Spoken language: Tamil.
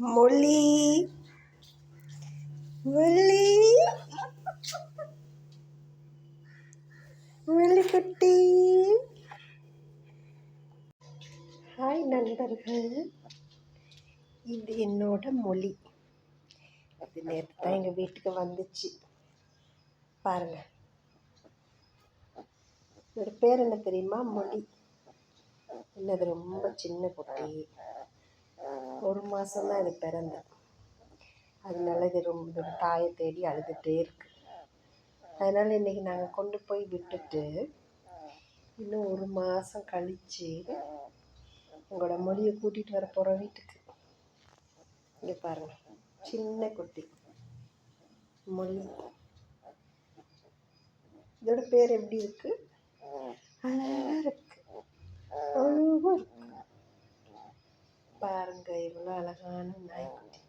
மொழி மொழி மொழிக்குட்டி. ஹாய் நண்பர்கள், இது என்னோட மொழி. இது நேற்று தான் எங்கள் வீட்டுக்கு வந்துச்சு. பாருங்க, இதோட பேர் என்ன தெரியுமா? மொழி. இன்னது ரொம்ப சின்ன குட்டி, 1 மாதம்தான் இது பிறந்து. அதனால இது ரொம்ப தாயை தேடி அழுதுகிட்டே இருக்கு. அதனால் இன்றைக்கி நாங்கள் கொண்டு போய் விட்டுட்டு இன்னும் 1 மாதம் கழித்து உங்களோட மொழியை கூட்டிகிட்டு வர போகிறோம் வீட்டுக்கு. இங்கே பாருங்கள், சின்ன குட்டி மொழி. இதோட பேர் எப்படி இருக்கு? அழகாக இருக்கு, அழகாக இருக்கு. பாருங்க, இவ்வளோ அழகான நாய்க்குட்டி.